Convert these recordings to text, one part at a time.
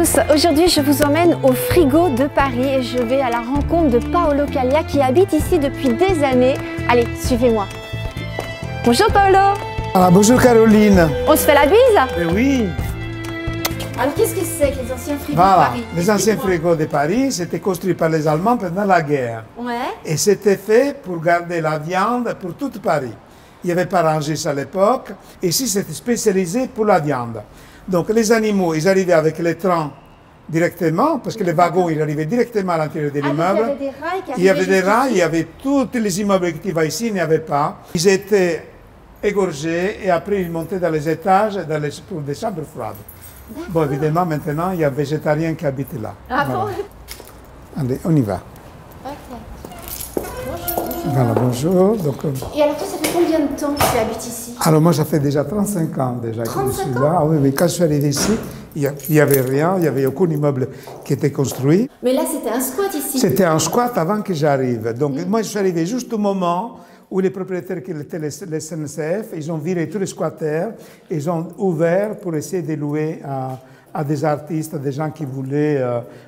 tous, aujourd'hui je vous emmène au frigo de Paris et je vais à la rencontre de Paolo Callia qui habite ici depuis des années. Allez, suivez-moi. Bonjour Paolo. Ah, bonjour Caroline. On se fait la bise? Oui. Alors qu'est-ce que c'est que les anciens frigos Voilà, de Paris? les anciens frigos de Paris, c'était construit par les Allemands pendant la guerre. Ouais. Et c'était fait pour garder la viande pour toute Paris. Il n'y avait pas Rungis à l'époque. Et ici, c'était spécialisé pour la viande. Donc les animaux, ils arrivaient avec les trains directement, parce que les wagons, ils arrivaient directement à l'intérieur de l'immeuble. Il y avait des rails qui Il y avait des rails, il y avait tous les immeubles que tu vois ici, il n'y avait pas. Ils étaient égorgés et après ils montaient dans les étages pour des chambres froides. Bon, évidemment, maintenant, il y a des végétariens qui habitent là. Ah voilà. bon? Allez, on y va. Ok. Bonjour. Voilà, bonjour. Donc, Et alors toi, ça fait combien de temps que tu habites ici? alors moi, ça fait déjà 35 ans déjà que je suis là. Ah, oui, mais quand je suis arrivé ici, il n'y avait rien, il n'y avait aucun immeuble qui était construit. Mais là, c'était un squat ici. C'était un squat avant que j'arrive. Donc moi, je suis arrivé juste au moment où les propriétaires qui étaient les SNCF, ils ont viré tous les squatters, ils ont ouvert pour essayer de louer à des artistes, à des gens qui voulaient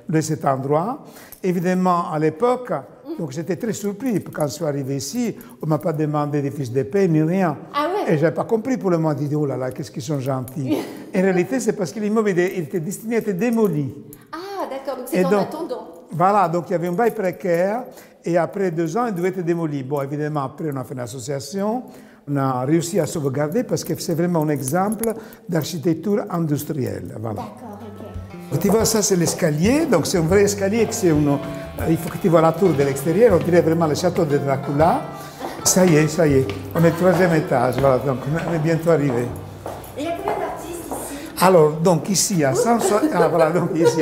louer cet endroit. Évidemment, à l'époque, donc j'étais très surpris. Quand je suis arrivé ici, on ne m'a pas demandé des fiches de paie ni rien. Ah ouais? Et je n'avais pas compris pour le moment. Je dis, oh là là, qu'est-ce qu'ils sont gentils. En réalité, c'est parce que l'immeuble était destiné à être démoli. Ah d'accord, donc c'est en attendant. Voilà, donc il y avait un bail précaire. Et après 2 ans, il devait être démoli. Bon, évidemment, après, on a fait une association. On a réussi à sauvegarder parce que c'est vraiment un exemple d'architecture industrielle. Voilà. D'accord, ok. Tu vois, ça, c'est l'escalier. Donc, c'est un vrai escalier. Il faut que tu vois la tour de l'extérieur. On dirait vraiment le château de Dracula. Ça y est, ça y est. On est au 3e étage. Voilà, donc on est bientôt arrivé. Et il y a combien d'artistes ici? Alors, donc ici, il y a 160, voilà, donc ici,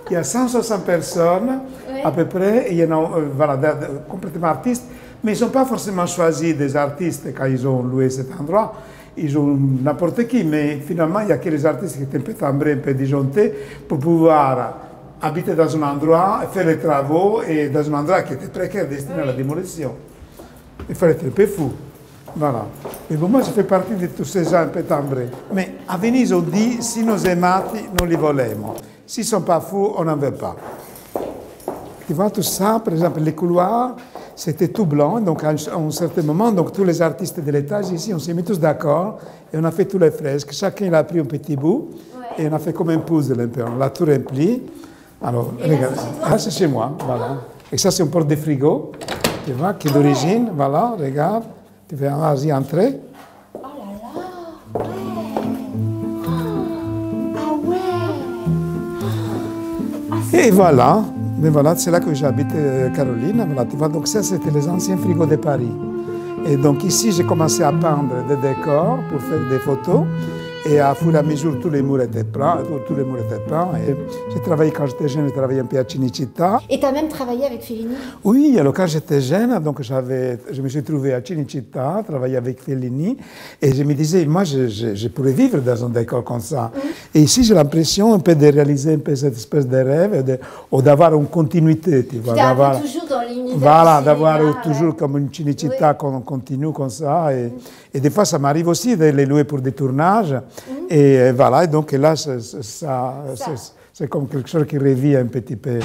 il y a 160 personnes, oui, à peu près, et il y en a voilà, complètement artistes, mais ils n'ont pas forcément choisi des artistes quand ils ont loué cet endroit. Ils ont n'importe qui, mais finalement, il n'y a que les artistes qui étaient un peu timbrés, un peu disjonctés, pour pouvoir habiter dans un endroit, faire les travaux, et dans un endroit qui était précaire, destiné, oui, à la démolition. Il fallait être un peu fou. Voilà. Et bon, moi, je fais partie de tous ces gens un peu timbrés. Mais à Venise, on dit, si nos aimati, non li volemo. S'ils ne sont pas fous, on n'en veut pas. Tu vois, tout ça, par exemple, les couloirs, c'était tout blanc. Donc, à un certain moment, donc, tous les artistes de l'étage ici, on s'est mis tous d'accord et on a fait tous les fresques. Chacun il a pris un petit bout, ouais, et on a fait comme un puzzle un peu. On l'a tout rempli. Alors, et regarde, là, c'est chez moi. Voilà. Et ça, c'est un porte de frigo, tu vois, qui est d'origine. Voilà, regarde. Tu vas y entrer. Oh là là, ouais. Ah ouais. Et voilà, mais voilà, c'est là que j'habite, Caroline. Voilà, tu vois, donc ça, c'était les anciens frigos de Paris. Et donc ici, j'ai commencé à peindre des décors pour faire des photos. Et à fur et à mesure, tous les murs étaient peints. Et j'ai travaillé, quand j'étais jeune, j'ai travaillé un peu à Cinecittà. Et tu as même travaillé avec Fellini? Oui, alors quand j'étais jeune, donc je me suis trouvé à Cinecittà, travailler avec Fellini. Et je me disais, moi, je pourrais vivre dans un décor comme ça. Et ici, j'ai l'impression un peu de réaliser un peu cette espèce de rêve, ou d'avoir une continuité. Tu vois, d'avoir toujours dans l'univers. Voilà, d'avoir toujours comme une Cinecittà, oui, qu'on continue comme ça. Et des fois, ça m'arrive aussi de les louer pour des tournages. Et voilà, et donc là, c'est comme quelque chose qui revit un petit peu.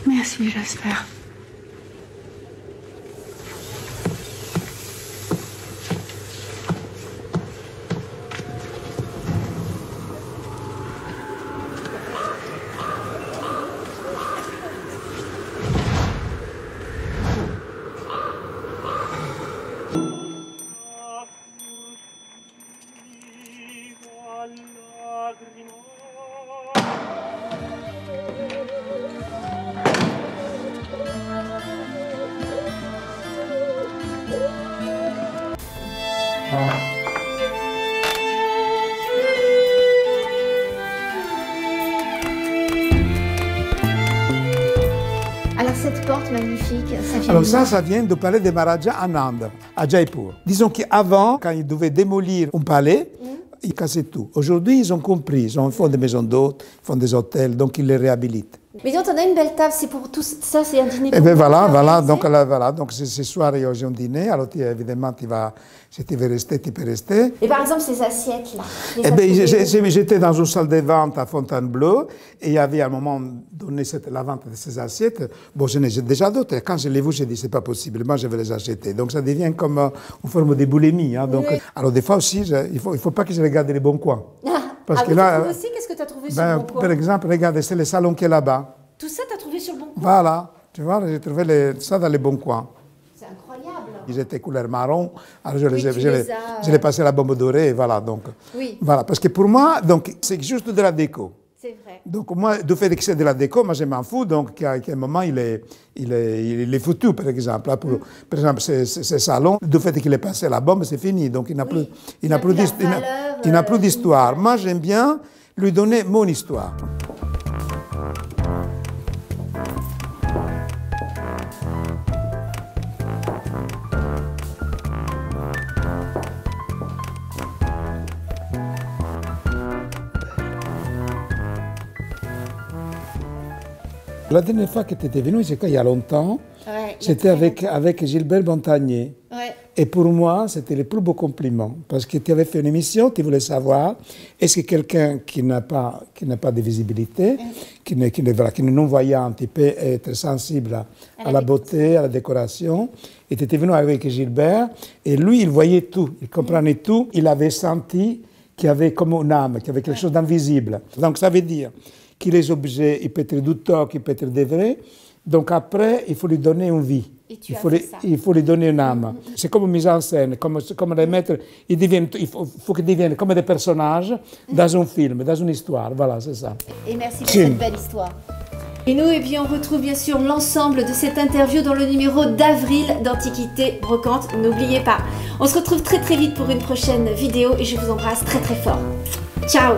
Merci, j'espère. Alors cette porte magnifique, ça vient Alors ça vient du palais des Maharajas en Inde, à Jaipur. Disons qu'avant, quand ils devaient démolir un palais, ils cassaient tout. Aujourd'hui, ils ont compris, ils font des maisons d'hôtes, ils font des hôtels, donc ils les réhabilitent. Mais donc, on a une belle table, c'est pour tout ça, c'est un dîner. Et bien voilà, donc ce soir, j'ai un dîner, alors évidemment, si tu veux rester, tu peux rester. Et par exemple, ces assiettes-là. Eh bien, j'étais dans une salle de vente à Fontainebleau, et il y avait à un moment donné la vente de ces assiettes. Bon, j'en ai déjà d'autres, et quand je les ai vues, j'ai dit, c'est pas possible, moi je vais les acheter. Donc ça devient comme une forme de boulimie. Hein, donc, oui. Alors des fois aussi, il faut pas que je regarde les bons coins. Parce que là, aussi, qu'est-ce que tu as trouvé sur le bon coin? Par exemple, regarde, c'est le salon qui est là-bas. Tout ça, tu as trouvé sur le bon coin? Voilà, tu vois, j'ai trouvé ça dans les bons coins. C'est incroyable. Ils étaient couleur marron, alors je les passé à la bombe dorée, et voilà, donc. Oui. Voilà, parce que pour moi, donc, c'est juste de la déco. C'est vrai. Donc moi, du fait que c'est de la déco, moi je m'en fous, donc qu'à un moment il est foutu, par exemple. Par exemple, ce salon, du fait qu'il est passé à la bombe, c'est fini, donc il n'a plus d'histoire. Moi j'aime bien lui donner mon histoire. La dernière fois que tu étais venu, c'est il y a longtemps, c'était avec Gilbert Montagnier. Ouais. Et pour moi, c'était le plus beau compliment. Parce que tu avais fait une émission, tu voulais savoir, est-ce que quelqu'un qui n'a pas de visibilité, qui est non-voyant, peut être sensible à la beauté, à la décoration. Et tu étais venu avec Gilbert, et lui, il voyait tout, il comprenait tout. Il avait senti qu'il y avait comme une âme, qu'il y avait quelque chose d'invisible. Donc ça veut dire que les objets, ils peuvent être du toc, ils peuvent être des vrais. Donc après, il faut lui donner une vie. Il faut lui donner une âme. C'est comme une mise en scène, comme les maîtres, il faut qu'ils deviennent comme des personnages dans un film, dans une histoire. Voilà, c'est ça. Et merci pour cette belle histoire. Et nous, on retrouve bien sûr l'ensemble de cette interview dans le numéro d'avril d'Antiquité Brocante. N'oubliez pas. On se retrouve très très vite pour une prochaine vidéo et je vous embrasse très très fort. Ciao!